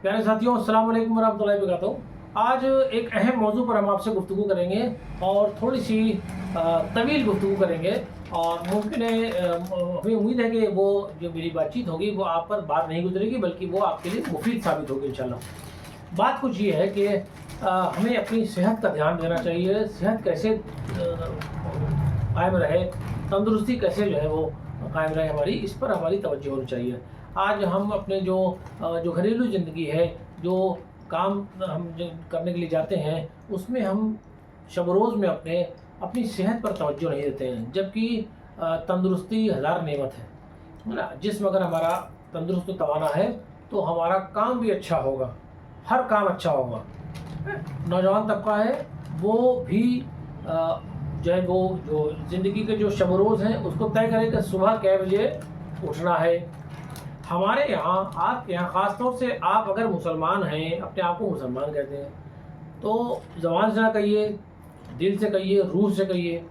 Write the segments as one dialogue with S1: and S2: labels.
S1: प्यारे साथियों, अस्सलाम वालेकुम वरहमतुल्लाहि वबरकातुहू। आज एक अहम मौजू पर हम आपसे गुफ्तगू करेंगे और थोड़ी सी तवील गुफ्तगू करेंगे और मुमकिन है हमें उम्मीद है कि वो जो मेरी बातचीत होगी वो आप पर बात नहीं गुजरेगी, बल्कि वो आपके लिए मुफीद साबित होगी इंशाल्लाह। बात कुछ ये है कि हमें अपनी सेहत का ध्यान देना चाहिए। सेहत कैसे कायम रहे, तंदुरुस्ती कैसे जो है वो कायम रहे हमारी, इस पर हमारी तवज्जो होनी चाहिए। आज हम अपने जो घरेलू ज़िंदगी है, जो काम हम जो करने के लिए जाते हैं, उसमें हम शब रोज़ में अपनी सेहत पर तवज्जो नहीं देते हैं, जबकि तंदुरुस्ती हज़ार नेमत है ना। जिस्म अगर हमारा तंदुरुस्त तवाना है तो हमारा काम भी अच्छा होगा, हर काम अच्छा होगा। नौजवान तबका है वो भी जो है वो जो ज़िंदगी के जो शब रोज़ हैं उसको तय करें कि सुबह कै बजे उठना है। हमारे यहाँ, आपके यहाँ ख़ास तौर से आप अगर मुसलमान हैं, अपने आप को मुसलमान कहते हैं, तो ज़बान से ना कहिए, दिल से कहिए, रूह से कहिए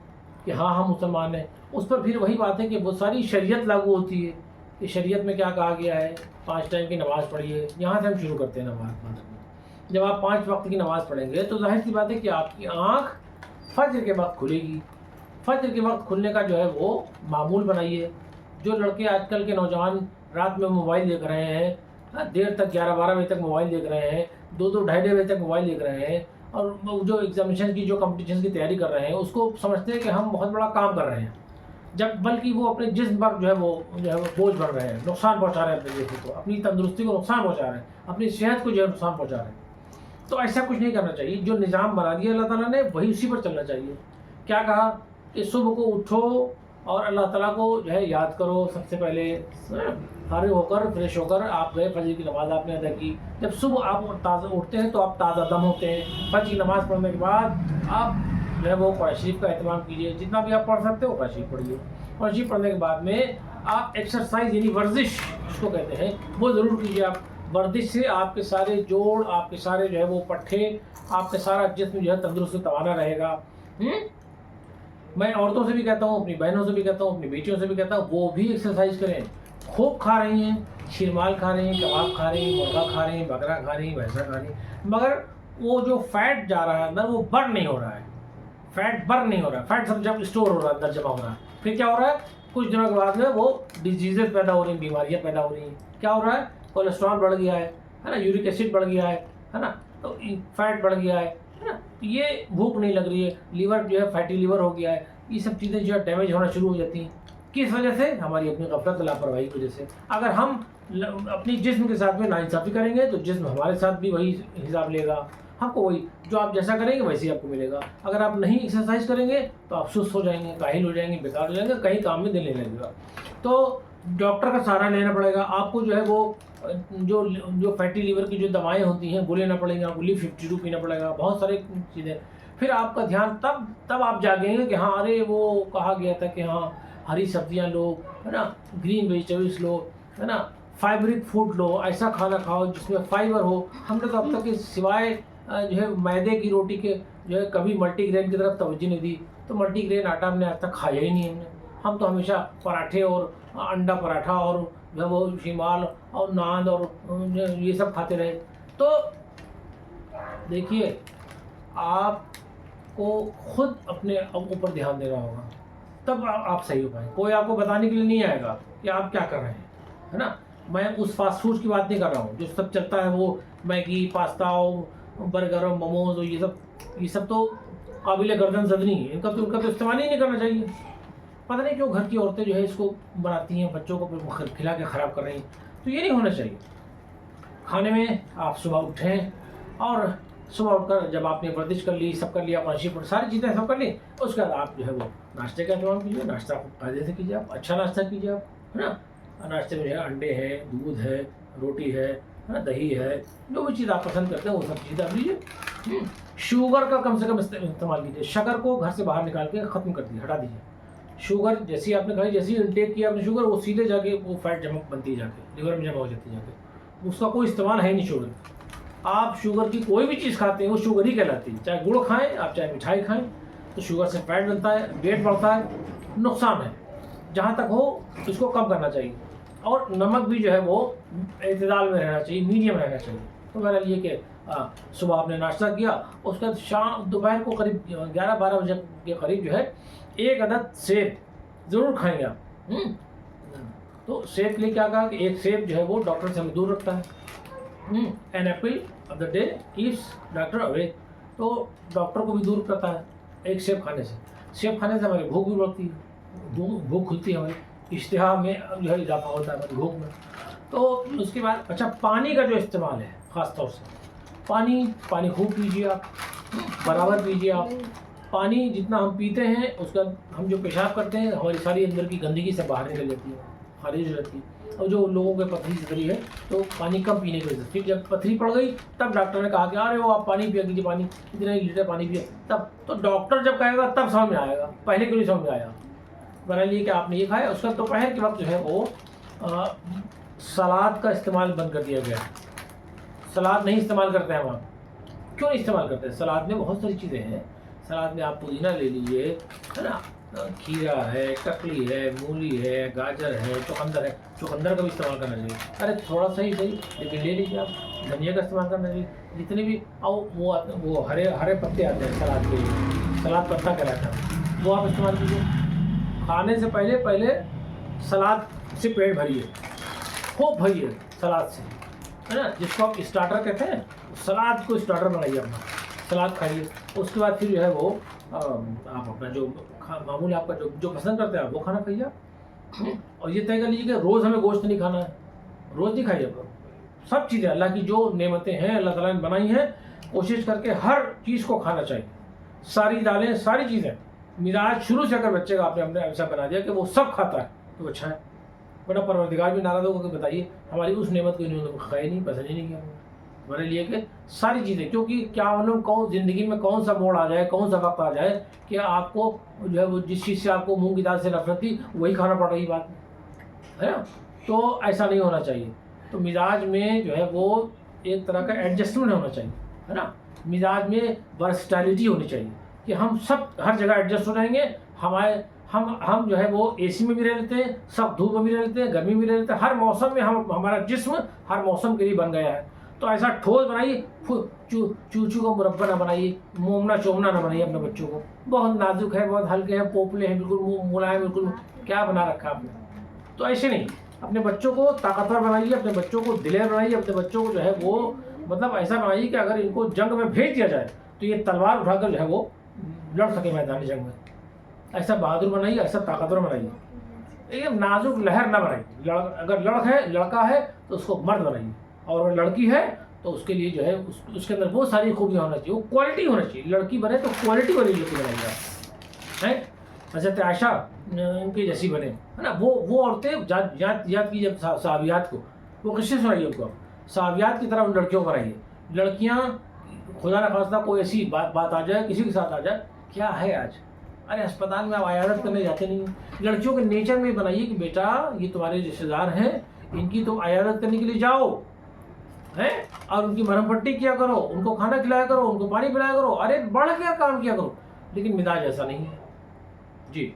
S1: कि हाँ हम मुसलमान हैं। उस पर फिर वही बात है कि बहुत सारी शरीयत लागू होती है कि शरीयत में क्या कहा गया है। 5 टाइम की नमाज़ पढ़िए, यहाँ से हम शुरू करते हैं नमाज़। जब आप 5 वक्त की नमाज़ पढ़ेंगे तो ज़ाहिर सी बात है कि आपकी आँख फज्र के वक्त खुलेगी। फज्र के वक्त खुलने का जो है वो मामूल बनाइए। जो लड़के आजकल के नौजवान रात में मोबाइल देख रहे हैं, देर तक 11-12 बजे तक मोबाइल देख रहे हैं, 2-2 ढाई बजे तक मोबाइल देख रहे हैं, और जो एग्जामिनेशन की जो कंपटीशन की तैयारी कर रहे हैं उसको समझते हैं कि हम बहुत बड़ा काम कर रहे हैं, जब बल्कि वो अपने जिस्म पर जो है वो बोझ बढ़ रहे हैं, नुकसान पहुँचा रहे हैं अपने जिस्म को, अपनी तंदुरुस्ती को नुकसान पहुँचा रहे हैं, अपनी सेहत को जो है नुकसान पहुँचा रहे हैं। तो ऐसा कुछ नहीं करना चाहिए। जो निज़ाम बना दिया अल्लाह ताला ने वही उसी पर चलना चाहिए। क्या कहा कि सुबह को उठो और अल्लाह ताला को जो है याद करो। सबसे पहले फारिग होकर, फ्रेश होकर आप गए, फजर की नमाज़ आपने अदा की। जब सुबह आप ताज़ा उठते हैं तो आप ताज़ा दम होते हैं। फजर की नमाज़ पढ़ने के बाद आप जो है वो कुरान शरीफ का एहतमाम कीजिए, जितना भी आप पढ़ सकते हो कुरान शरीफ पढ़िए। कुरान शरीफ पढ़ने के बाद में आप एक्सरसाइज यानी वर्जिश उसको कहते हैं वो ज़रूर कीजिए। आप वर्जिश से आपके सारे जोड़, आपके सारे जो है वो पट्ठे, आपका सारा जिस्म जो है तंदुरुस्त तवाना रहेगा। मैं औरतों से भी कहता हूँ, अपनी बहनों से भी कहता हूँ, अपनी बेटियों से भी कहता हूँ, वो भी एक्सरसाइज करें। खूब खा रही हैं, शीरमाल खा रही हैं, कबाब खा रही हैं, मुर्गा खा रही हैं, बकरा खा रही हैं, भैंसा खा रही हैं, मगर वो जो फैट जा रहा है अंदर वो बर्न नहीं हो रहा है। फैट बर्न नहीं हो रहा है। फैट सब जब स्टोर हो रहा है, अंदर जमा हो रहा है, फिर क्या हो रहा है, कुछ दिनों के बाद में वो डिजीजेज पैदा हो रही हैं, बीमारियाँ पैदा हो रही हैं। क्या हो रहा है, कोलेस्ट्रॉल बढ़ गया है ना, यूरिक एसिड बढ़ गया है ना, तो फैट बढ़ गया है ना, तो ये भूख नहीं लग रही है, लीवर जो है फैटी लीवर हो गया है। ये सब चीज़ें जो है डैमेज होना शुरू हो जाती हैं। किस वजह से? हमारी अपनी गफलत लापरवाही की वजह से। अगर हम अपनी जिस्म के साथ में नाइंसाफ़ी करेंगे तो जिस्म हमारे साथ भी वही हिसाब लेगा। हमको वही, जो आप जैसा करेंगे वैसे ही आपको मिलेगा। अगर आप नहीं एक्सरसाइज करेंगे तो आप सुस्त हो जाएंगे, काहिल हो जाएंगे, बेकार हो जाएंगे, कहीं काम में दिल नहीं लगेगा। तो डॉक्टर का सहारा लेना पड़ेगा आपको। जो है वो जो फैटी लीवर की जो दवाएँ होती हैं वो लेना पड़ेगा, आपको Lift52 पीना पड़ेगा, बहुत सारी चीज़ें। फिर आपका ध्यान तब आप जागेंगे कि हाँ, अरे वो कहा गया था कि हाँ हरी सब्जियां लो, है ना, ग्रीन वेजिटेबल्स लो, है ना, फाइबरिक फूड लो, ऐसा खाना खाओ जिसमें फाइबर हो। हमने तो अब तक के सिवाय जो है मैदे की रोटी के जो है कभी मल्टीग्रेन की तरफ तवज्जो नहीं दी। तो मल्टीग्रेन आटा हमने आज तक खाया ही नहीं हमने। हम तो हमेशा पराठे और अंडा पराठा और जो है वो शिमाल और नान और ये सब खाते रहे। तो देखिए, आपको खुद अपने ऊपर ध्यान देना होगा, तब आप सही हो पाए। कोई आपको बताने के लिए नहीं आएगा कि आप क्या कर रहे हैं, है ना। मैं उस फास्ट फूड की बात नहीं कर रहा हूँ जो सब चलता है, वो मैगी, पास्ता और बर्गर और मोमोज और ये सब तो काबिल गर्दन ज़दनी है। उनका तो इस्तेमाल ही नहीं करना चाहिए। पता नहीं क्यों घर की औरतें जो है इसको बनाती हैं, बच्चों को खिला के ख़राब कर रही हैं। तो ये नहीं होना चाहिए। खाने में आप सुबह उठें और सुबह उठकर जब आपने वर्जिश कर ली, सब कर लिया, पानी पर सारी चीज़ें सब कर ली, उसके बाद आप जो है वो नाश्ते का इंतजाम कीजिए। नाश्ता कायदे से कीजिए, आप अच्छा नाश्ता कीजिए आप, है ना। नाश्ते में जो है अंडे है, दूध है, रोटी है ना, दही है, जो भी चीज़ आप पसंद करते हैं वो सब चीज़ आप लीजिए। शुगर का कम से कम इस्तेमाल कीजिए। शक्कर को घर से बाहर निकाल के ख़त्म कर दीजिए, हटा दीजिए। शुगर जैसी आपने खाई, जैसी इंटेक किया आपने शुगर, वो सीधे जाके वो फैट जमा बनती है, जाके लिवर में जमा हो जाती है जाके। उसका कोई इस्तेमाल है नहीं शुगर। आप शुगर की कोई भी चीज़ खाते हैं वो शुगर ही कहलाती है। चाहे गुड़ खाएं आप, चाहे मिठाई खाएं, तो शुगर से फैट बनता है, वेट बढ़ता है, नुकसान है। जहाँ तक हो इसको कम करना चाहिए। और नमक भी जो है वो एतदाल में रहना चाहिए, मीडियम रहना चाहिए। तो बहरहाल ये कि सुबह आपने नाश्ता किया, उसके बाद शाम दोपहर को करीब 11-12 बजे के करीब जो है 1 अदद सेब ज़रूर खाएंगे आप। तो सेब के लिए क्या कहा कि एक सेब जो है वो डॉक्टर से हमें दूर रखता है। An apple of the day keeps doctor away, तो डॉक्टर को भी दूर करता है एक सेब खाने से। सेब खाने से हमारी भूख भी बढ़ती है, भूख खुलती है, हमारी इश्तिहा में जो है इजाफा होता है हमारी भूख में। तो उसके बाद अच्छा पानी का जो इस्तेमाल है ख़ास तौर से पानी खूब पीजिए आप, बराबर पीजिए आप। पानी जितना हम पीते हैं उसका हम जो पेशाब करते हैं हमारी सारी अंदर की गंदगी से बाहर निकल जाती है, खारिज हो जाती है। और जो लोगों के पथरी सतरी है तो पानी कम पीने की वजह से फिर जब पथरी पड़ गई तब डॉक्टर ने कहा कि अरे वो आप पानी पिया कीजिए, पानी इतना ही लीटर पानी पिए। तब तो डॉक्टर जब कहेगा तब समझ में आएगा, पहले क्यों नहीं समझ में आया। बना लिए कि आपने ये खाया। उसका दोपहर के वक्त जो है वो सलाद का इस्तेमाल बंद कर दिया गया। सलाद नहीं इस्तेमाल करते हैं हम। क्यों नहीं इस्तेमाल करते हैं? सलाद में बहुत सारी चीज़ें हैं। सलाद में आप पुदीना ले लीजिए, है ना, खीरा है, ककड़ी है, मूली है, गाजर है, चुकंदर है। चुकंदर का भी इस्तेमाल करना चाहिए। अरे थोड़ा सा ही सही लेकिन ले लीजिए आप। धनिया का इस्तेमाल करना चाहिए। जितने भी और वो हरे पत्ते आते हैं सलाद के लिए, सलाद पत्ता कहलाता है, वो आप इस्तेमाल कीजिए। खाने से पहले सलाद से पेट भरिए, खूब भरिए सलाद से, है ना, जिसको आप स्टार्टर कहते हैं। सलाद को स्टार्टर बनाइए अपना, सलाद खाइए। उसके बाद फिर जो है वो आप अपना जो मामूल आपका जो पसंद करते हैं आप वो खाना खाइए। और ये तय कर लीजिए कि रोज़ हमें गोश्त नहीं खाना है, रोज़ नहीं खाइए। सब चीज़ें अल्लाह की जो नेमतें हैं अल्लाह ताला ने बनाई हैं, कोशिश करके हर चीज़ को खाना चाहिए। सारी दालें, सारी चीज़ें। मिजाज शुरू से अगर बच्चे का आपने ऐसा बना दिया कि वो सब खाता है तो अच्छा है, वरना परवरदिगार भी नाराज़ होगा कि बताइए हमारी उस नेमत को इन्होंने खाई नहीं, पसंद ही नहीं किया हमारे लिए कि सारी चीज़ें। क्योंकि क्या मालूम कौन ज़िंदगी में कौन सा मोड़ आ जाए, कौन सा वक्त आ जाए कि आपको जो है वो जिस चीज़ से आपको मूंग की दाल से नफरत थी वही खाना पड़ रही बात है ना। तो ऐसा नहीं होना चाहिए। तो मिजाज में जो है वो एक तरह का एडजस्टमेंट होना चाहिए, है ना। मिजाज में वर्सटैलिटी होनी चाहिए कि हम सब हर जगह एडजस्ट हो जाएंगे। हम जो है वो एसी में भी रह लेते हैं, सब धूप में भी रह लेते हैं, गर्मी में रह लेते हैं। हर मौसम में हमारा जिस्म हर मौसम के लिए बन गया है। तो ऐसा ठोस बनाइए, चूचू का मुरब्बा ना बनाइए, मोमना चोमना ना बनाइए अपने बच्चों को। बहुत नाजुक है, बहुत हल्के हैं, पोपले हैं, बिल्कुल मुलायम, बिल्कुल क्या बना रखा है आपने। तो ऐसे नहीं, अपने बच्चों को ताकतवर बनाइए, अपने बच्चों को दिलेर बनाइए, अपने बच्चों को जो है वो मतलब ऐसा बनाइए कि अगर इनको जंग में भेज दिया जाए तो ये तलवार उठाकर जो है वो लड़ सके मैदानी जंग में। ऐसा बहादुर बनाइए, ऐसा ताकतवर बनाइए। एकदम नाजुक लहर ना बनाइए। अगर लड़का है तो उसको मर्द बनाइए, और अगर लड़की है तो उसके लिए जो है उसके अंदर बहुत सारी खूबियाँ होना चाहिए, वो क्वालिटी होना चाहिए। लड़की बने तो क्वालिटी वाली लड़की बनाइए आप, है हज़रत आयशा उनकी जैसी बने, है ना। वो औरतें याद की जब साहबियात को वो किससे सुनाइए उनको, साहबियात की तरह उन लड़कियों को बनाइए। लड़कियाँ खुदा न खास्ता कोई ऐसी बात आ जाए, किसी के साथ आ जाए, क्या है आज, अरे अस्पताल में आप आयादत करने जाते नहीं। लड़कियों के नेचर में बनाइए कि बेटा ये तुम्हारे रिश्तेदार हैं, इनकी तुम आयादत करने के लिए जाओ, हैं, और उनकी मरहम पट्टी किया करो, उनको खाना खिलाया करो, उनको पानी पिलाया करो। अरे बढ़ के काम किया करो। लेकिन मिजाज ऐसा नहीं है जी।